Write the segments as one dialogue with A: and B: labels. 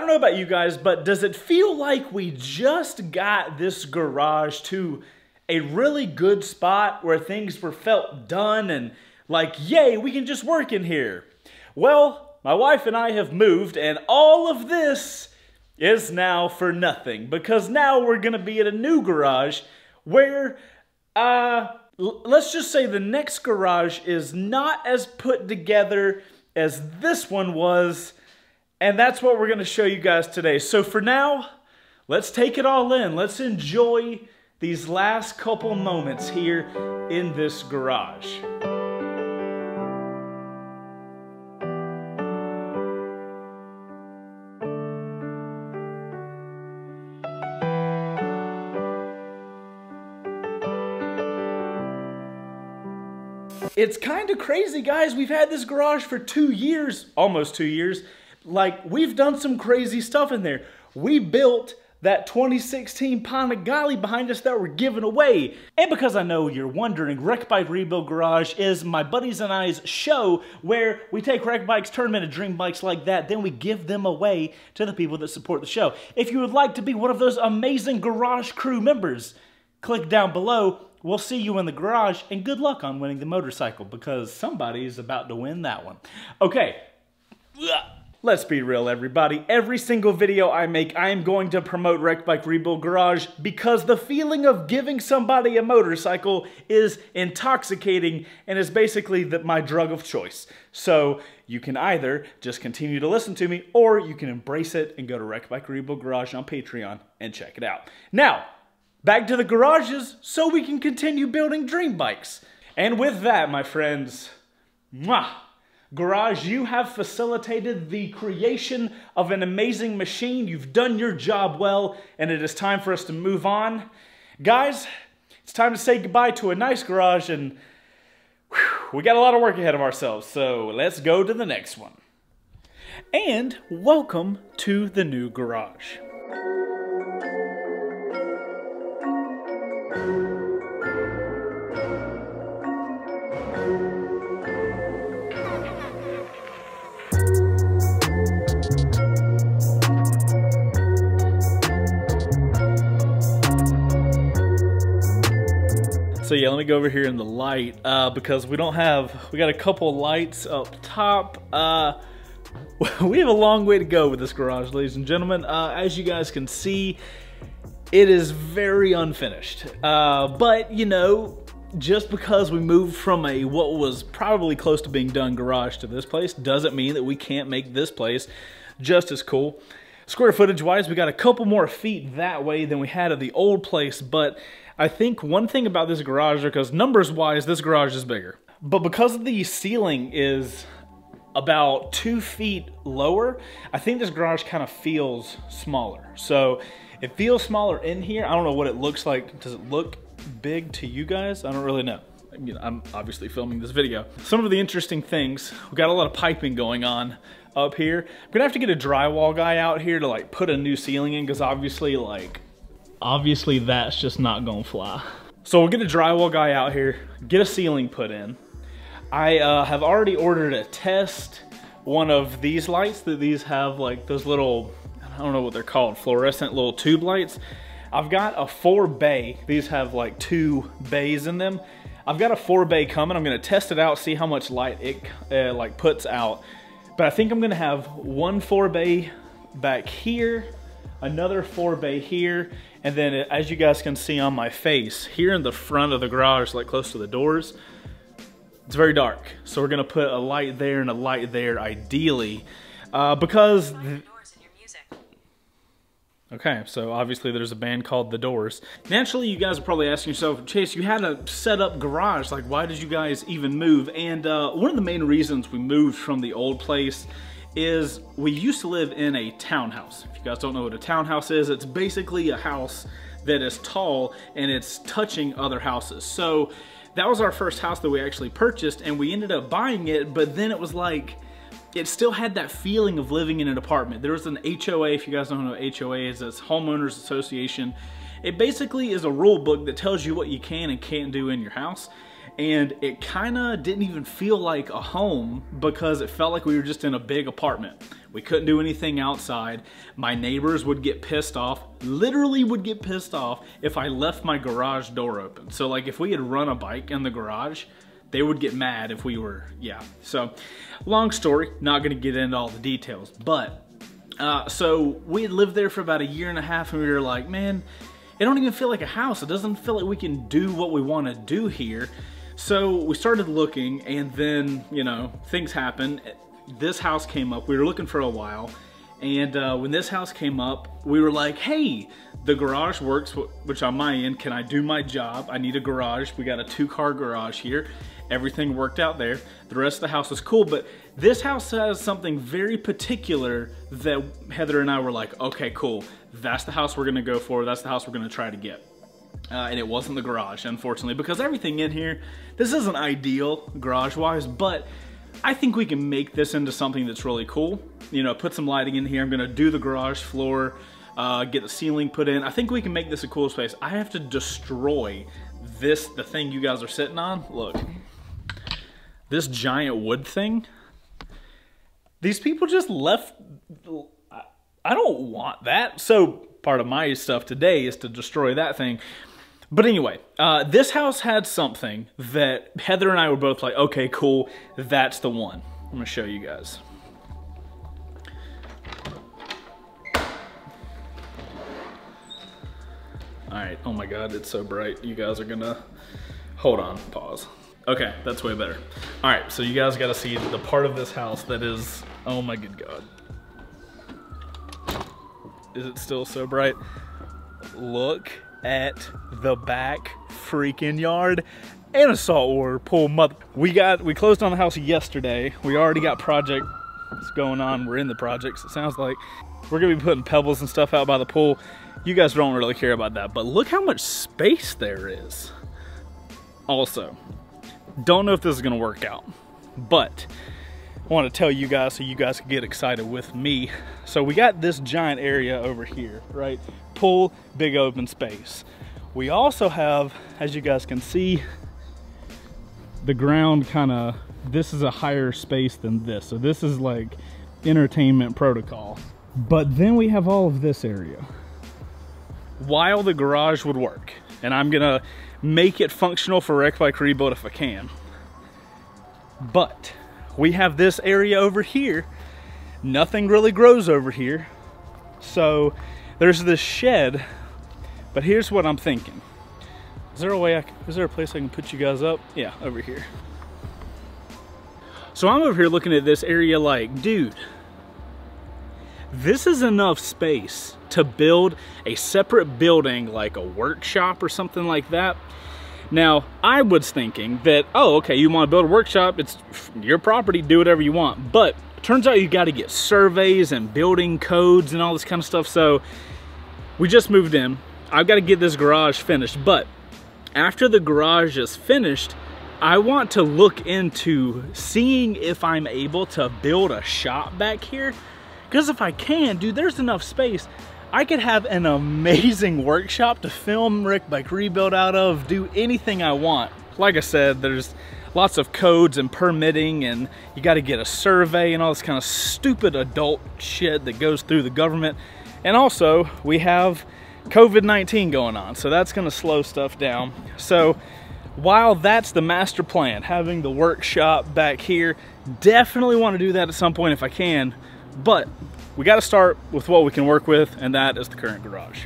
A: don't know about you guys, but does it feel like we just got this garage to a really good spot where things were felt done and like, yay, we can just work in here? Well, my wife and I have moved, and all of this is now for nothing, because now we're gonna be at a new garage where, let's just say the next garage is not as put together as this one was, and that's what we're gonna show you guys today. So for now, let's take it all in. Let's enjoy these last couple moments here in this garage. It's kind of crazy, guys. We've had this garage for 2 years, almost 2 years. Like, we've done some crazy stuff in there. We built that 2016 Panigale behind us that we're giving away. And because I know you're wondering, Wreck Bike Rebuild Garage is my buddies and I's show where we take wreck bikes, turn them into dream bikes like that, then we give them away to the people that support the show. If you would like to be one of those amazing garage crew members, click down below. We'll see you in the garage, and good luck on winning the motorcycle, because somebody's about to win that one. Okay, let's be real, everybody. Every single video I make, I am going to promote Wreck Bike Rebuild Garage, because the feeling of giving somebody a motorcycle is intoxicating and is basically my drug of choice. So you can either just continue to listen to me, or you can embrace it and go to Wreck Bike Rebuild Garage on Patreon and check it out. Now, back to the garages so we can continue building dream bikes. And with that, my friends, garage, you have facilitated the creation of an amazing machine. You've done your job well, and it is time for us to move on. Guys, it's time to say goodbye to a nice garage, and we got a lot of work ahead of ourselves, so let's go to the next one. And welcome to the new garage. So yeah, let me go over here in the light, because we got a couple lights up top. We have a long way to go with this garage, ladies and gentlemen. As you guys can see, it is very unfinished. But you know, just because we moved from what was probably close to being done garage to this place doesn't mean that we can't make this place just as cool. Square footage wise, we got a couple more feet that way than we had at the old place, but I think one thing about this garage, because numbers wise, this garage is bigger. But because the ceiling is about 2 feet lower, I think this garage kind of feels smaller. So it feels smaller in here. I don't know what it looks like. Does it look big to you guys? I don't really know. I mean, I'm obviously filming this video. Some of the interesting things, we've got a lot of piping going on up here. I'm gonna have to get a drywall guy out here to like put a new ceiling in, because obviously that's just not gonna fly. So we'll get a drywall guy out here, get a ceiling put in. I have already ordered a test one of these lights. These have like those little, I don't know what they're called, fluorescent little tube lights. I've got a 4-bay. These have like 2 bays in them. I've got a 4-bay coming. I'm gonna test it out, see how much light it like puts out. But I think I'm gonna have one 4-bay back here, another 4-bay here, and then as you guys can see on my face, here in the front of the garage, like close to the doors, it's very dark. So we're gonna put a light there and a light there, ideally, because... Okay, so obviously there's a band called The Doors. Naturally, you guys are probably asking yourself, Chase, you had a set up garage, like why did you guys even move? And one of the main reasons we moved from the old place is we used to live in a townhouse. If you guys don't know what a townhouse is, it's basically a house that is tall and it's touching other houses. So that was our first house that we actually purchased, and we ended up buying it, but then it was like, it still had that feeling of living in an apartment. There was an HOA, if you guys don't know what HOA is, it's Homeowners Association. It basically is a rule book that tells you what you can and can't do in your house. and it kind of didn't even feel like a home because it felt like we were just in a big apartment. We couldn't do anything outside. My neighbors would get pissed off, literally would get pissed off if I left my garage door open. So like if we had run a bike in the garage, they would get mad if we were, yeah. So long story, not gonna get into all the details, but so we had lived there for about 1.5 years and we were like, man, it don't even feel like a house. It doesn't feel like we can do what we wanna do here. So we started looking, and then, you know, things happened. This house came up. We were looking for a while, and when this house came up, we were like, hey, the garage works, which on my end, can I do my job? I need a garage. We got a 2-car garage here. Everything worked out there. The rest of the house was cool, but this house has something very particular that Heather and I were like, okay, cool. That's the house we're gonna go for. That's the house we're gonna try to get. And it wasn't the garage, unfortunately, because everything in here, this isn't ideal garage-wise, but I think we can make this into something that's really cool. You know, put some lighting in here. I'm gonna do the garage floor, get the ceiling put in. I think we can make this a cool space. I have to destroy this, the thing you guys are sitting on. Look, this giant wood thing. These people just left. I don't want that. So part of my stuff today is to destroy that thing. But anyway, this house had something that Heather and I were both like, okay, cool, that's the one. I'm gonna show you guys. All right, oh my God, it's so bright. You guys are gonna, hold on, pause. Okay, that's way better. All right, so you guys gotta see the part of this house that is, oh my good God. Is it still so bright? Look at the back freaking yard and a saltwater pool. We closed on the house yesterday. We already got projects going on. We're in the projects, it sounds like. We're gonna be putting pebbles and stuff out by the pool. You guys don't really care about that, but look how much space there is. Also, don't know if this is gonna work out, but I want to tell you guys so you guys can get excited with me. So we got this giant area over here, right? Pool, big open space. We also have, as you guys can see, the ground kind of, this is a higher space than this. So this is like entertainment protocol. But then we have all of this area. While the garage would work, and I'm gonna make it functional for Wreck Bike Rebuild if I can. But we have this area over here. Nothing really grows over here. So there's this shed, but here's what I'm thinking. Is there a place I can put you guys up? Yeah, over here. So I'm over here looking at this area like, dude, this is enough space to build a separate building, like a workshop or something like that. Now, I was thinking that, oh, okay, you want to build a workshop, it's your property, do whatever you want. But it turns out you got to get surveys and building codes and all this kind of stuff. So we just moved in. I've got to get this garage finished. But after the garage is finished, I want to look into seeing if I'm able to build a shop back here. Because if I can, dude, there's enough space. I could have an amazing workshop to film Wreck Bike Rebuild out of, do anything I want. Like I said, there's lots of codes and permitting, and you got to get a survey and all this kind of stupid adult shit that goes through the government. And also, we have COVID-19 going on, so that's going to slow stuff down. So while that's the master plan, having the workshop back here, definitely want to do that at some point if I can, but we got to start with what we can work with, and that is the current garage.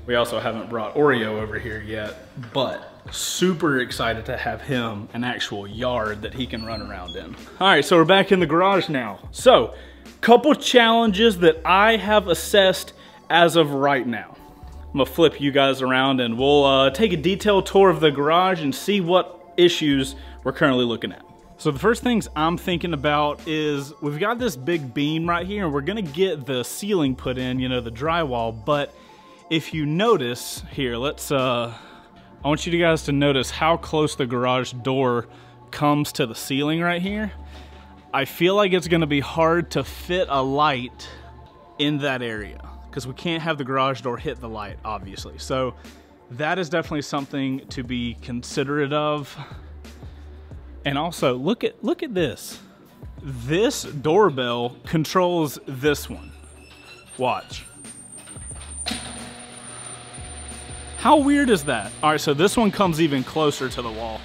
A: We also haven't brought Oreo over here yet, but super excited to have him an actual yard that he can run around in. All right, so we're back in the garage now. So, couple challenges that I have assessed as of right now. I'm gonna flip you guys around and we'll take a detailed tour of the garage and see what issues we're currently looking at. So the first things I'm thinking about is we've got this big beam right here and we're gonna get the ceiling put in, you know, the drywall. But if you notice here, I want you guys to notice how close the garage door comes to the ceiling right here. I feel like it's gonna be hard to fit a light in that area because we can't have the garage door hit the light, obviously. So that is definitely something to be considerate of. And also, look at this. This doorbell controls this one. Watch. How weird is that? All right, so this one comes even closer to the wall.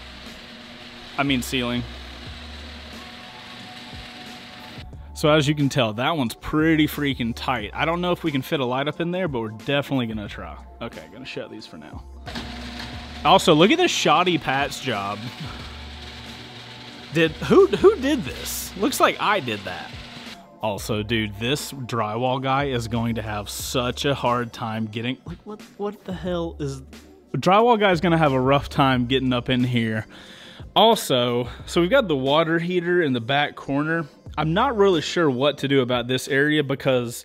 A: I mean ceiling. So as you can tell, that one's pretty freaking tight. I don't know if we can fit a light up in there, but we're definitely gonna try. Okay, gonna shut these for now. Also, look at this shoddy patch job. Who did this? Looks like I did that. Also, dude, this drywall guy is going to have such a hard time getting, like, what the hell is, the drywall guy's gonna have a rough time getting up in here. Also, so we've got the water heater in the back corner. I'm not really sure what to do about this area because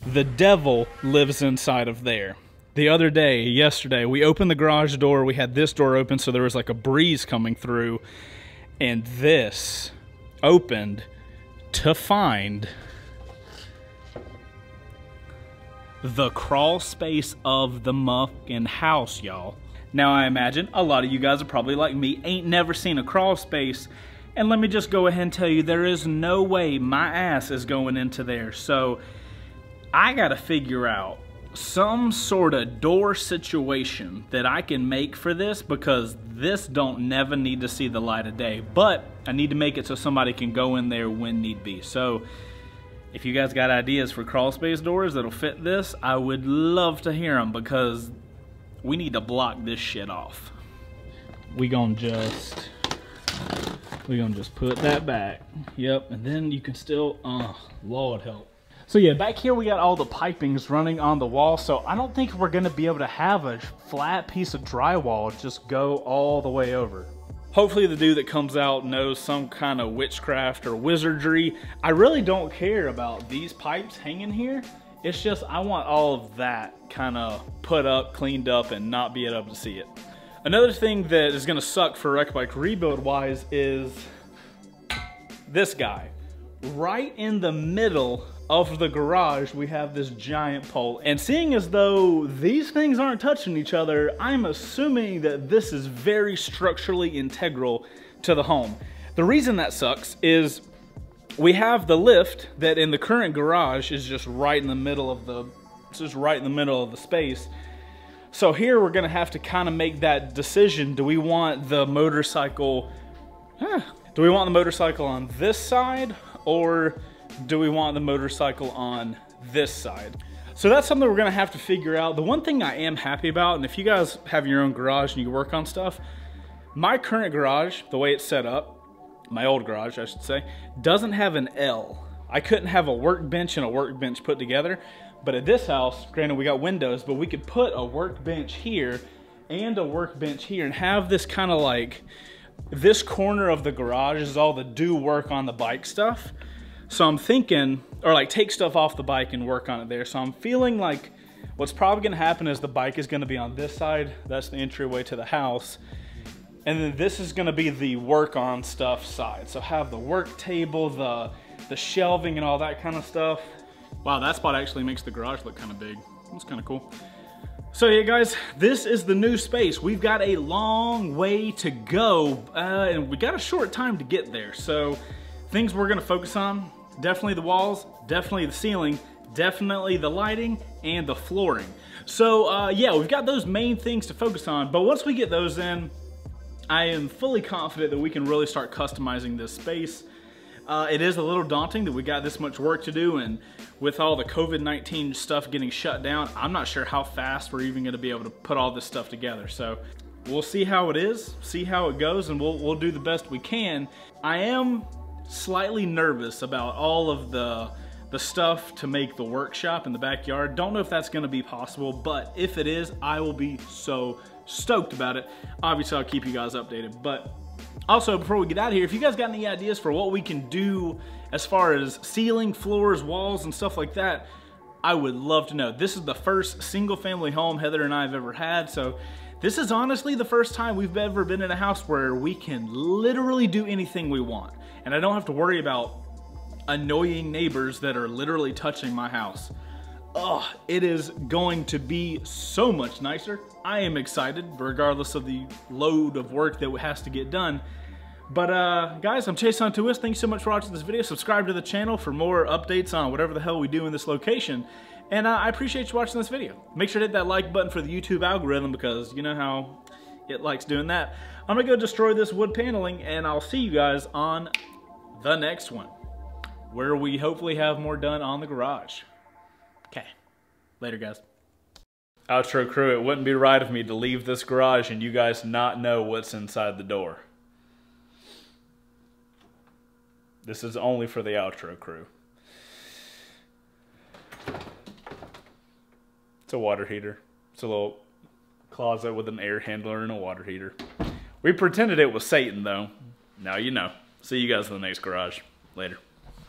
A: the devil lives inside of there. The other day, yesterday, we opened the garage door. We had this door open so there was like a breeze coming through, and this opened to find the crawl space of the mucking house, y'all. Now I imagine a lot of you guys are probably like me, ain't never seen a crawl space. And let me just go ahead and tell you, there is no way my ass is going into there. So I gotta figure out some sort of door situation that I can make for this, because this don't never need to see the light of day. But I need to make it so somebody can go in there when need be. So if you guys got ideas for crawl space doors that'll fit this, I would love to hear them, because we need to block this shit off. We gonna just put that back. Yep, and then you can still, Lord help. So yeah, back here we got all the pipings running on the wall, so I don't think we're gonna be able to have a flat piece of drywall just go all the way over. Hopefully the dude that comes out knows some kind of witchcraft or wizardry. I really don't care about these pipes hanging here. It's just I want all of that kind of put up, cleaned up, and not be able to see it. Another thing that is gonna suck for Wreck Bike rebuild wise is this guy. Right in the middle of the garage, we have this giant pole. And seeing as though these things aren't touching each other, I'm assuming that this is very structurally integral to the home. The reason that sucks is we have the lift that in the current garage is just right in the middle of the space. So here we're gonna have to kind of make that decision. Do we want the motorcycle, do we want the motorcycle on this side, or do we want the motorcycle on this side? So that's something we're gonna have to figure out. The one thing I am happy about, and if you guys have your own garage and you work on stuff, my current garage, the way it's set up, my old garage I should say, doesn't have an L. I couldn't have a workbench and a workbench put together. But at this house, granted we got windows, but we could put a workbench here and a workbench here and have this kind of like, this corner of the garage is all the do work on the bike stuff. So I'm thinking, or like take stuff off the bike and work on it there. So I'm feeling like what's probably gonna happen is the bike is gonna be on this side. That's the entryway to the house. And then this is gonna be the work on stuff side. So have the work table, the shelving and all that kind of stuff. Wow, that spot actually makes the garage look kind of big. That's kind of cool. So yeah, guys, this is the new space. We've got a long way to go, and we got a short time to get there. So things we're gonna focus on, definitely the walls, definitely the ceiling, definitely the lighting, and the flooring. So yeah, we've got those main things to focus on, but once we get those in, I am fully confident that we can really start customizing this space. It is a little daunting that we got this much work to do, and with all the COVID-19 stuff getting shut down, I'm not sure how fast we're even gonna be able to put all this stuff together. So we'll see how it is, see how it goes, and we'll do the best we can. I am slightly nervous about all of the stuff to make the workshop in the backyard. Don't know if that's gonna be possible, but if it is, I will be so stoked about it. Obviously, I'll keep you guys updated, but also, before we get out of here, if you guys got any ideas for what we can do as far as ceiling, floors, walls, and stuff like that, I would love to know. This is the first single family home Heather and I have ever had, so this is honestly the first time we've ever been in a house where we can literally do anything we want. And I don't have to worry about annoying neighbors that are literally touching my house. Oh, it is going to be so much nicer. I am excited, regardless of the load of work that has to get done. But guys, I'm Chaseontwowheels. Thank you so much for watching this video. Subscribe to the channel for more updates on whatever the hell we do in this location. And I appreciate you watching this video. Make sure to hit that like button for the YouTube algorithm, because you know how it likes doing that. I'm gonna go destroy this wood paneling, and I'll see you guys on the next one, where we hopefully have more done on the garage. Okay, later guys. Outro crew, it wouldn't be right of me to leave this garage and you guys not know what's inside the door. This is only for the outro crew. It's a water heater. It's a little closet with an air handler and a water heater. We pretended it was Satan though. Now you know. See you guys in the next garage. Later.